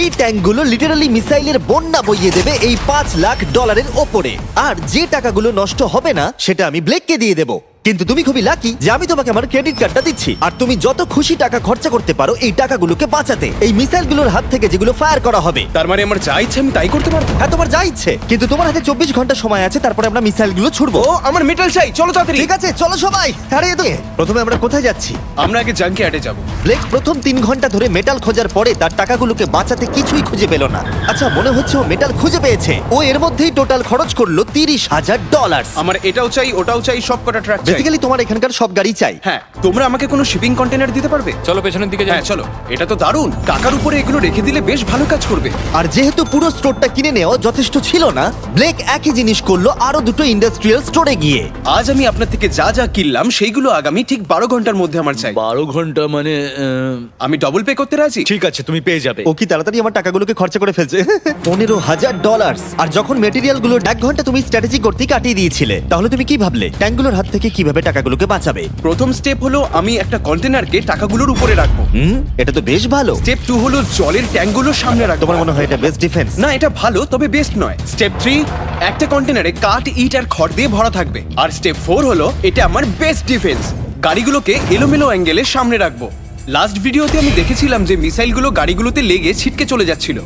এই ট্যাঙ্কগুলো লিটারালি মিসাইলের বন্যা বইয়ে দেবে এই $5 লাখ ওপরে। আর যে টাকাগুলো নষ্ট হবে না সেটা আমি ব্লেককে দিয়ে দেবো। কিন্তু তুমি খুবই লাকি যে আমি তোমাকে আমার ক্রেডিট কার্ডটা দিচ্ছি, আর তুমি যত খুশি টাকা খরচা করতে পারো এই টাকাগুলোকে বাঁচাতে, এই মিসাইলগুলোর হাত থেকে যেগুলো ফায়ার করা হবে। তার মানে আমার যা ইচ্ছে আমি তাই করতে পারবো? হ্যাঁ, তোমার যা ইচ্ছে, কিন্তু তোমার হাতে 24 ঘন্টা সময় আছে, তারপরে আমরা মিসাইলগুলো ছুড়বো। ও আমার মেটাল চাই, চলো তাড়াতাড়ি। ঠিক আছে, চলো সবাই। আরে এদিকে প্রথমে আমরা কোথায় যাচ্ছি? আমরা আগে জাঙ্কি অ্যাডে যাব। ব্লেক প্রথম 3 ঘন্টা ধরে মেটাল খোঁজার পরে তার টাকাগুলোকে বাঁচাতে কিছুই খুঁজে পেল না। আচ্ছা, মনে হচ্ছে ও মেটাল খুঁজে পেয়েছে। ও এর মধ্যেই টোটাল খরচ করলো $30,000। আমার এটাও চাই, ওটাও চাই, সব কটা ট্রাক চাই। বেসিক্যালি তোমার এখানকার সব গাড়ি চাই। হ্যাঁ, তোমরা আমাকে কোনো শিপিং কন্টেনার দিতে পারবে? চলো পেছনের দিকে যাই। হ্যাঁ চলো, এটা তো দারুণ। টাকার উপরে এগুলো রেখে দিলে বেশ ভালো কাজ করবে। আর যেহেতু পুরো স্টোরটা কিনে নেওয়া যথেষ্ট ছিল না, ব্লেক একই জিনিস করলো আরো দুটো ইন্ডাস্ট্রিয়াল স্টোরে গিয়ে। আজ আমি আপনার থেকে যা যা কিনলাম সেইগুলো আগামী ঠিক 12 ঘন্টার মধ্যে আমার চাই। 12 ঘন্টা মানে আমি ডবল পে করতে রাজি। ঠিক আছে, তুমি পেয়ে যাবে। ও কি তাড়াতাড়ি আমার টাকাগুলোকে খরচা করে ফেলছে। $15,000। আর যখন মেটেরিয়াল গুলো 1 ঘন্টা তুমি স্ট্র্যাটেজি করতে কাটিয়ে দিয়েছিলে, তাহলে তুমি কি ভাবলে ট্যাঙ্কগুলোর হাত থেকে কিভাবে টাকাগুলোকে বাঁচাবে? প্রথম স্টেপ হলো আমি একটা কন্টেনারকে টাকাগুলোর উপরে রাখবো। এটা তো বেশ ভালো। স্টেপ 2 হলো জলের ট্যাঙ্কগুলোর সামনে রাখবো। তোমার মনে হয় এটা বেস্ট ডিফেন্স? না, এটা ভালো তবে বেস্ট নয়। স্টেপ 3, একটা কন্টেনারে কাঠ, ইট আর খড় দিয়ে ভরা থাকবে। আর স্টেপ 4 হলো এটা আমার বেস্ট ডিফেন্স, গাড়িগুলোকে এলোমেলো অ্যাঙ্গেলে সামনে রাখবো। লাস্ট ভিডিওতে আমি দেখেছিলাম যে মিসাইলগুলো গাড়িগুলোতে লেগে ছিটকে চলে যাচ্ছিল।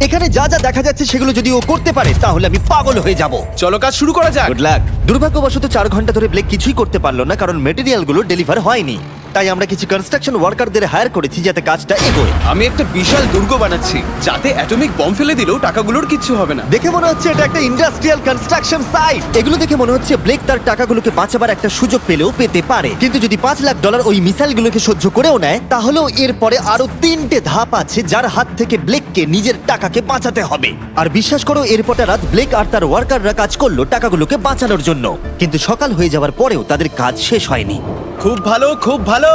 এখানে যা যা দেখা যাচ্ছে সেগুলো যদি ও করতে পারে তাহলে আমি পাগল হয়ে যাব। চলো কাজ শুরু করা যাক। Good luck. দুর্ভাগ্যবশত 4 ঘন্টা ধরে ব্লেক কিছুই করতে পারলো না, কারণ মেটেরিয়ালগুলো ডেলিভার হয়নি। তাই আমরা কিছু কনস্ট্রাকশন ওয়ার্কারদের হায়ার করেছি যাতে কাজটা এগোয়। আমি একটা বিশাল দুর্গ বানাচ্ছি যাতে অ্যাটমিক বম ফেলে দিলেও টাকাগুলোর কিচ্ছু হবে না। দেখে মনে হচ্ছে এটা একটা ইন্ডাস্ট্রিয়াল কনস্ট্রাকশন সাইট। এগুলো দেখে মনে হচ্ছে ব্লেক তার টাকাগুলোকে বাঁচাবার একটা সুযোগ পেলেও পেতে পারে, কিন্তু যদি $5 লাখ ওই মিসাইলগুলোকে সহ্য করেও নেয়, তাহলেও এরপরে আরো 3টে ধাপ আছে যার হাত থেকে ব্লেককে নিজের টাকাকে বাঁচাতে হবে। আর বিশ্বাস করো, এরপরটা রাত ব্লেক আর তার ওয়ার্কাররা কাজ করলো টাকাগুলোকে বাঁচানোর জন্য, কিন্তু সকাল হয়ে যাওয়ার পরেও তাদের কাজ শেষ হয়নি। খুব ভালো, খুব ভালো।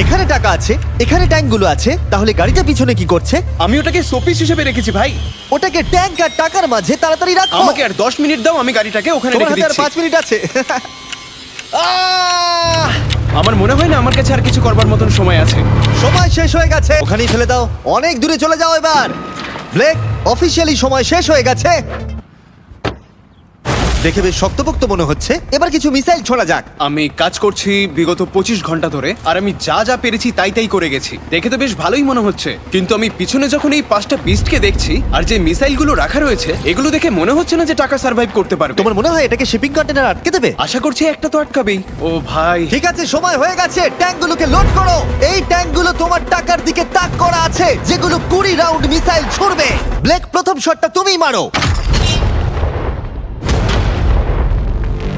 এখানে টাকা আছে, এখানে ট্যাঙ্কগুলো আছে, তাহলে গাড়িটা পিছনে কি করছে? আমি ওটাকে শোপিস হিসেবে রেখেছি ভাই। ওটাকে ট্যাঙ্ক আর টাকার মাঝে তাড়াতাড়ি রাখো। আমাকে আর 10 মিনিট দাও, আমি গাড়িটাকে ওখানে তোমার রেখে হাতে আর দিচ্ছি। 5 মিনিট আছে। আহ! আমার মনে হয় না আমার কাছে আর কিছু করবার মতন সময় আছে। সময় শেষ হয়ে গেছে, ওখানেই ফেলে দাও। অনেক দূরে চলে যাও এবার। ব্লেক, অফিসিয়ালি সময় শেষ হয়ে গেছে। দেখে বেশ শক্তপোক্ত মনে হচ্ছে। এবার কিছু মিসাইল ছোড়া যাক। আমি কাজ করছি বিগত 25 ঘন্টা ধরে, আর আমি যা যা পেরেছি তাই তাই করে গেছি। দেখে তো বেশ ভালোই মনে হচ্ছে, কিন্তু আমি পিছনে যখন এই 5টা বিস্টকে দেখছি আর যে মিসাইলগুলো রাখা রয়েছে, এগুলো দেখে মনে হচ্ছে না যে টাকা সার্ভাইভ করতে পারবে। তোমার মনে হয় এটাকে শিপিং কন্টেনার আটকে দেবে? আশা করছি একটা তো আটকাবেই। ও ভাই, ঠিক আছে, সময় হয়ে গেছে। ট্যাঙ্কগুলোকে লোড করো। এই ট্যাঙ্কগুলো তোমার টাকার দিকে তাক করা আছে, যেগুলো 20 রাউন্ড মিসাইল ছুড়বে। ব্লেক, প্রথম শটটা তুমিই মারো।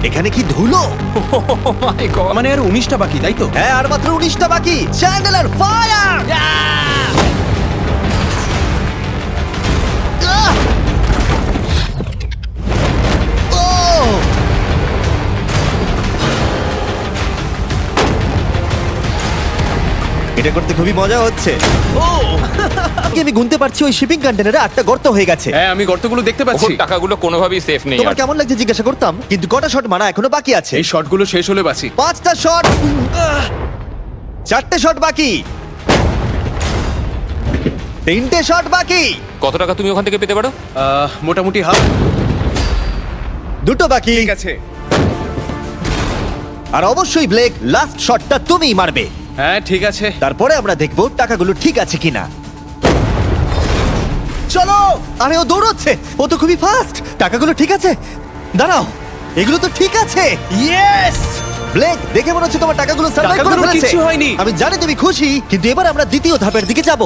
এখানে কি ধুলো? মাই গড। মানে আর 19টা বাকি, তাই তো? হ্যাঁ, আর মাত্র 19টা বাকি। Chandler fire! এটা করতে খুবই মজা হচ্ছে। আমি গুনতে পারছি ওই শিপিং কন্টেনারে 8টা গর্ত হয়ে গেছে। হ্যাঁ, আমি গর্তগুলো দেখতে ওর পাচ্ছি। টাকাগুলো কোনোভাবেই সেফ নেই। তোমার আর কেমন লাগছে জিজ্ঞাসা করতাম, কিন্তু কটা শট মারা এখনো বাকি আছে। এই শটগুলো শেষ হলে বাঁচি। 5টা শট, 4টে শট বাকি, 3টে শট বাকি, কত টাকা তুমি ওখান থেকে পেতে পারো? মোটামুটি হাফ। 2টো বাকি। ঠিক আছে। আর অবশ্যই ব্লেক, লাস্ট শটটা তুমিই মারবে। হ্যাঁ ঠিক আছে। তারপরে আমরা দেখব টাকাগুলো ঠিক আছে কিনা। চলো। আরে ও দৌড়চ্ছে, ও তো খুবই ফাস্ট। টাকাগুলো ঠিক আছে? দাঁড়াও, এগুলো তো ঠিক আছে। ইয়েস! ব্লেক, দেখে মনে হচ্ছে তোমার টাকাগুলো সার্ভাইভ করে টাকাগুলোর ফেলেছে। কিচ্ছু হয়নি। আমি জানি তুমি খুশি, কিন্তু এবার আমরা দ্বিতীয় ধাপের দিকে যাব।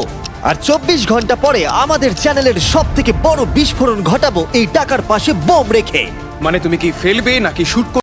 আর 24 ঘন্টা পরে আমাদের চ্যানেলের সবথেকে বড় বিস্ফোরণ ঘটাবো এই টাকার পাশে বোম রেখে। মানে তুমি কি ফেলবে নাকি শুট